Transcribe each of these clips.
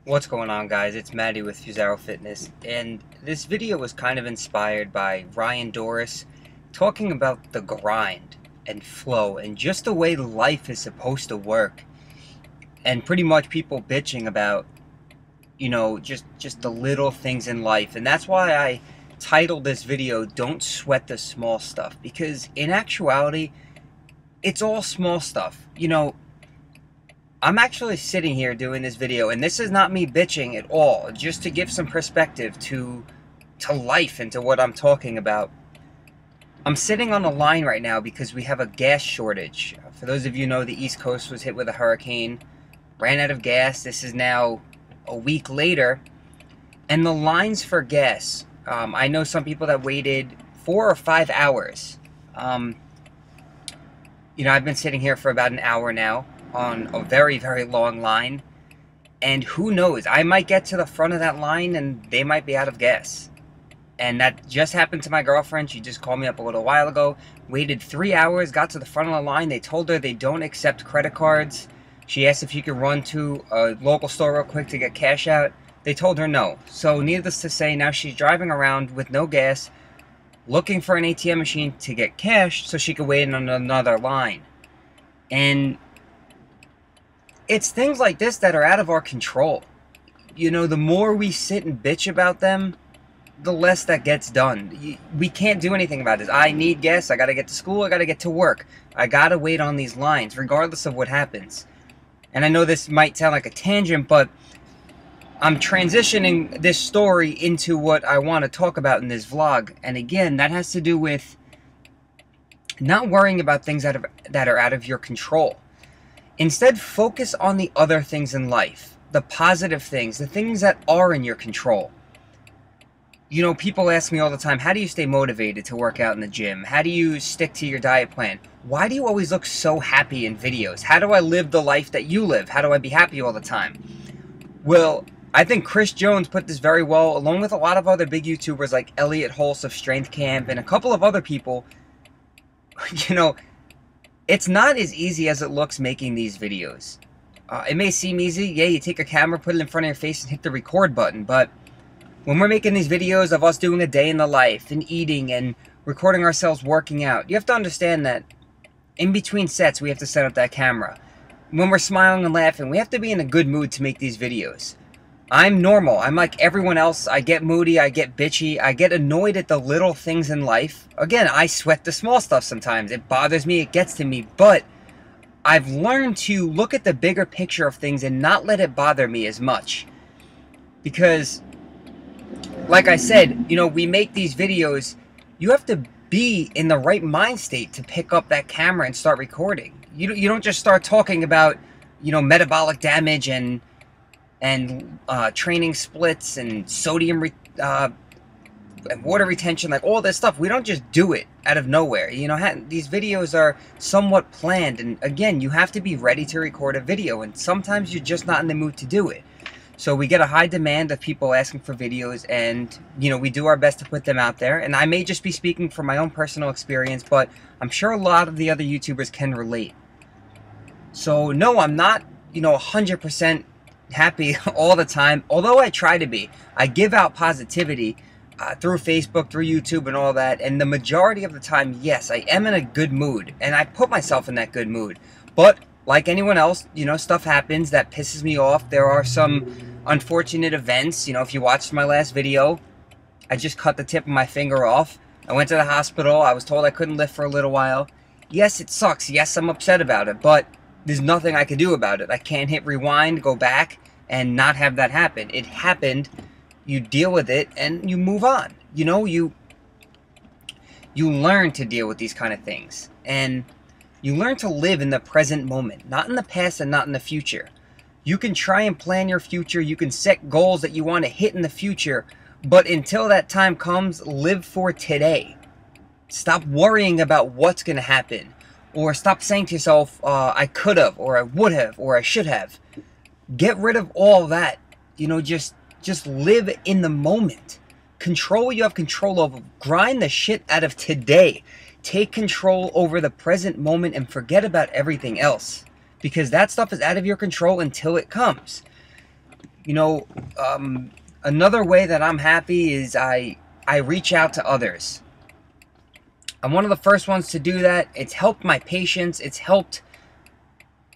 What's going on, guys? It's Matty with FusaroFitness, and this video was kind of inspired by Ryan Doris talking about the grind and flow and just the way life is supposed to work, and pretty much people bitching about, just the little things in life. And that's why I titled this video, Don't Sweat the Small Stuff, because in actuality, it's all small stuff. I'm actually sitting here doing this video, and this is not me bitching at all, just to give some perspective to life and to what I'm talking about. I'm sitting on a line right now because we have a gas shortage. For those of you who know, the East Coast was hit with a hurricane, ran out of gas. This is now a week later, and the lines for gas, I know some people that waited 4 or 5 hours. I've been sitting here for about an hour now on a very, very long line, and who knows, I might get to the front of that line and they might be out of gas. And that just happened to my girlfriend. She just called me up a little while ago, waited 3 hours, got to the front of the line. They told her they don't accept credit cards. She asked if she could run to a local store real quick to get cash out. They told her no. So needless to say, now she's driving around with no gas, looking for an ATM machine to get cash so she could wait on another line. And it's things like this that are out of our control. The more we sit and bitch about them, the less that gets done. We can't do anything about this. I need gas, I gotta get to school, I gotta get to work. I gotta wait on these lines, regardless of what happens. And I know this might sound like a tangent, but I'm transitioning this story into what I want to talk about in this vlog. And again, that has to do with not worrying about things that are out of your control. Instead, focus on the other things in life, the positive things, the things that are in your control. People ask me all the time, how do you stay motivated to work out in the gym? How do you stick to your diet plan? Why do you always look so happy in videos? How do I live the life that you live? How do I be happy all the time? Well, I think Chris Jones put this very well, along with a lot of other big YouTubers like Elliot Hulse of Strength Camp and a couple of other people. It's not as easy as it looks making these videos. It may seem easy. Yeah, you take a camera, put it in front of your face, and hit the record button. But when we're making these videos of us doing a day in the life and eating and recording ourselves working out, you have to understand that in between sets, we have to set up that camera. When we're smiling and laughing, we have to be in a good mood to make these videos. I'm normal. I'm like everyone else. I get moody, I get bitchy, I get annoyed at the little things in life. Again, I sweat the small stuff sometimes. It bothers me, it gets to me, but I've learned to look at the bigger picture of things and not let it bother me as much. Because, like I said, we make these videos, you have to be in the right mind state to pick up that camera and start recording. You don't just start talking about, metabolic damage and training splits and sodium and water retention, like all this stuff. We don't just do it out of nowhere. These videos are somewhat planned, and again, you have to be ready to record a video, and sometimes you're just not in the mood to do it. So we get a high demand of people asking for videos, and we do our best to put them out there. And I may just be speaking from my own personal experience, but I'm sure a lot of the other YouTubers can relate. So no, I'm not 100% happy all the time, although I try to be. I give out positivity through Facebook, through YouTube, and all that, and the majority of the time, yes, I am in a good mood, and I put myself in that good mood. But like anyone else, stuff happens that pisses me off. There are some unfortunate events. If you watched my last video, I just cut the tip of my finger off. I went to the hospital. I was told I couldn't lift for a little while. Yes, it sucks. Yes, I'm upset about it, but there's nothing I can do about it. I can't hit rewind, go back, and not have that happen. It happened. You deal with it, and you move on. You learn to deal with these kind of things. And you learn to live in the present moment, not in the past and not in the future. You can try and plan your future. You can set goals that you want to hit in the future. But until that time comes, live for today. Stop worrying about what's going to happen. Or stop saying to yourself, I could have, or I would have, or I should have. Get rid of all that. Just live in the moment. Control what you have control over. Grind the shit out of today. Take control over the present moment and forget about everything else. Because that stuff is out of your control until it comes. You know, another way that I'm happy is I reach out to others. I'm one of the first ones to do that. It's helped my patients. It's helped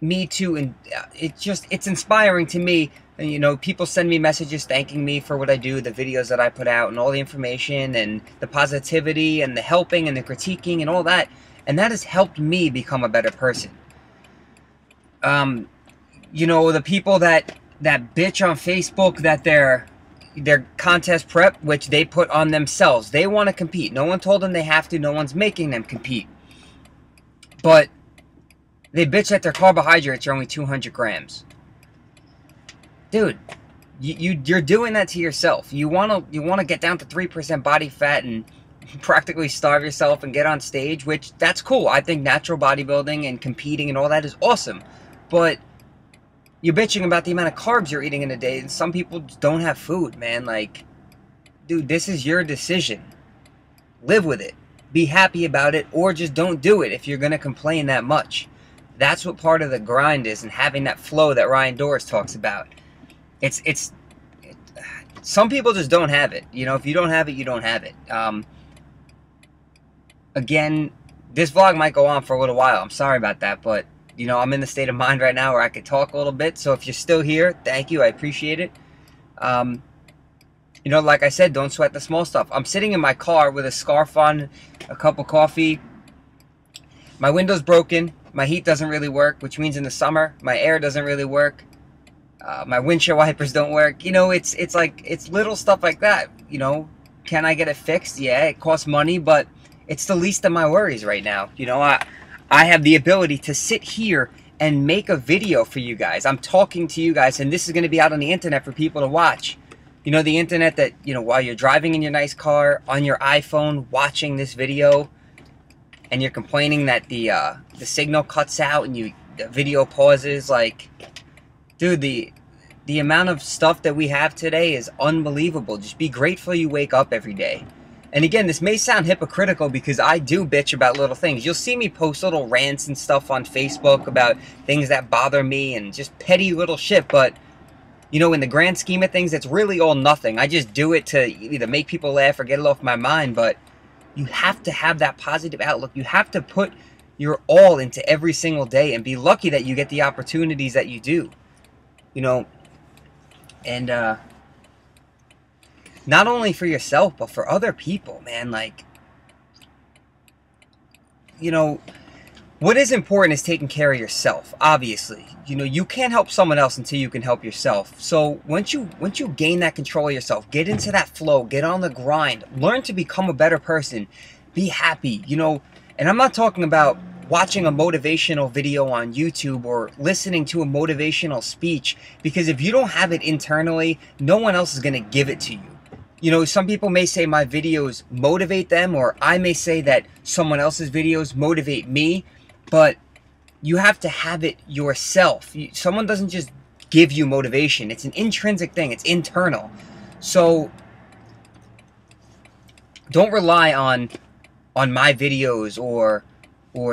me to, and it's inspiring to me. And, you know, people send me messages thanking me for what I do, the videos that I put out, and all the information, and the positivity, and the helping, and the critiquing, and all that. And that has helped me become a better person. You know, the people that bitch on Facebook that they're contest prep, which they put on themselves. They want to compete. No one told them they have to. No one's making them compete. But they bitch that their carbohydrates are only 200 grams. Dude, you're doing that to yourself. You want to get down to 3% body fat and practically starve yourself and get on stage, which that's cool. I think natural bodybuilding and competing and all that is awesome. But you're bitching about the amount of carbs you're eating in a day, and some people just don't have food, man. Like, dude, this is your decision. Live with it. Be happy about it, or just don't do it if you're going to complain that much. That's what part of the grind is, and having that flow that Ryan Doris talks about. Some people just don't have it. You know, if you don't have it, you don't have it. Again, this vlog might go on for a little while. I'm sorry about that, but you know, I'm in the state of mind right now where I could talk a little bit. So if you're still here, thank you. I appreciate it. You know, like I said, don't sweat the small stuff. I'm sitting in my car with a scarf on, a cup of coffee. My window's broken. My heat doesn't really work, which means in the summer, my air doesn't really work. My windshield wipers don't work. You know, it's little stuff like that. You know, can I get it fixed? Yeah, it costs money, but it's the least of my worries right now. You know, I have the ability to sit here and make a video for you guys. I'm talking to you guys, and this is going to be out on the internet for people to watch. You know, the internet that, you know, while you're driving in your nice car, on your iPhone, watching this video, and you're complaining that the signal cuts out and the video pauses. Like, dude, the amount of stuff that we have today is unbelievable. Just be grateful you wake up every day. And again, this may sound hypocritical because I do bitch about little things. You'll see me post little rants and stuff on Facebook about things that bother me and just petty little shit. But, you know, in the grand scheme of things, it's really all nothing. I just do it to either make people laugh or get it off my mind. But you have to have that positive outlook. You have to put your all into every single day and be lucky that you get the opportunities that you do. You know, and not only for yourself, but for other people, man. Like, you know, what is important is taking care of yourself, obviously. You know, you can't help someone else until you can help yourself. So once you gain that control of yourself, get into that flow, get on the grind, learn to become a better person, be happy, you know. And I'm not talking about watching a motivational video on YouTube or listening to a motivational speech, because if you don't have it internally, no one else is going to give it to you. You know, some people may say my videos motivate them, or I may say that someone else's videos motivate me, but you have to have it yourself. Someone doesn't just give you motivation. It's an intrinsic thing. It's internal. So don't rely on my videos or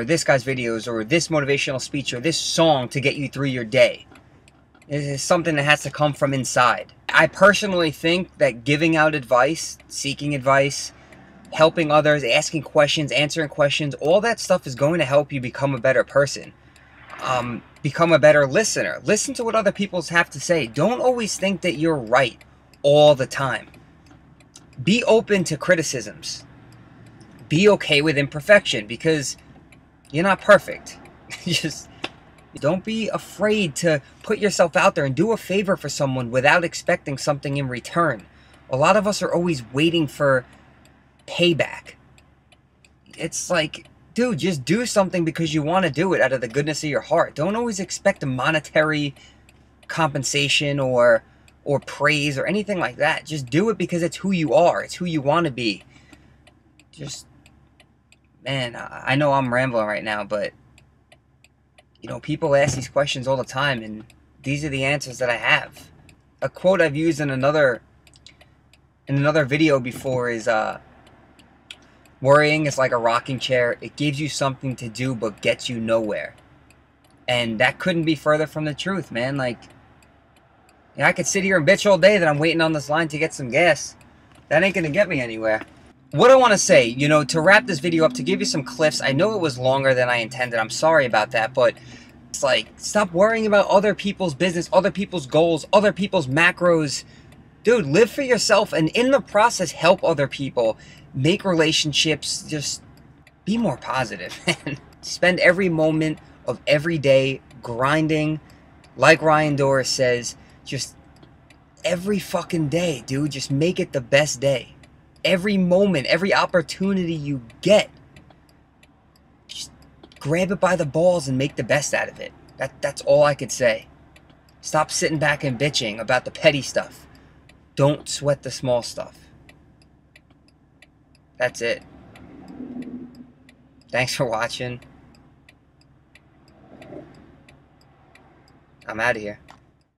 this guy's videos or this motivational speech or this song to get you through your day. It is something that has to come from inside. I personally think that giving out advice, seeking advice, helping others, asking questions, answering questions, all that stuff is going to help you become a better person. Become a better listener. Listen to what other people have to say. Don't always think that you're right all the time. Be open to criticisms. Be okay with imperfection, because you're not perfect. Just don't be afraid to put yourself out there and do a favor for someone without expecting something in return. A lot of us are always waiting for payback. It's like, dude, just do something because you want to do it out of the goodness of your heart. Don't always expect a monetary compensation or praise or anything like that. Just do it because it's who you are. It's who you want to be. Just, man, I know I'm rambling right now, but you know, people ask these questions all the time, and these are the answers that I have. A quote I've used in another video before is, worrying is like a rocking chair. It gives you something to do, but gets you nowhere. And that couldn't be further from the truth, man. Like, Yeah, I could sit here and bitch all day that I'm waiting on this line to get some gas. That ain't gonna get me anywhere. What I want to say, you know, to wrap this video up, to give you some cliffs, I know it was longer than I intended. I'm sorry about that, but it's like, stop worrying about other people's business, other people's goals, other people's macros. Dude, live for yourself, and in the process, help other people. Make relationships. Just be more positive. Spend every moment of every day grinding. Like Ryan Doris says, just every fucking day, dude. Just make it the best day. Every moment, every opportunity you get, just grab it by the balls and make the best out of it. That's all I could say. Stop sitting back and bitching about the petty stuff. Don't sweat the small stuff. That's it. Thanks for watching. I'm out of here.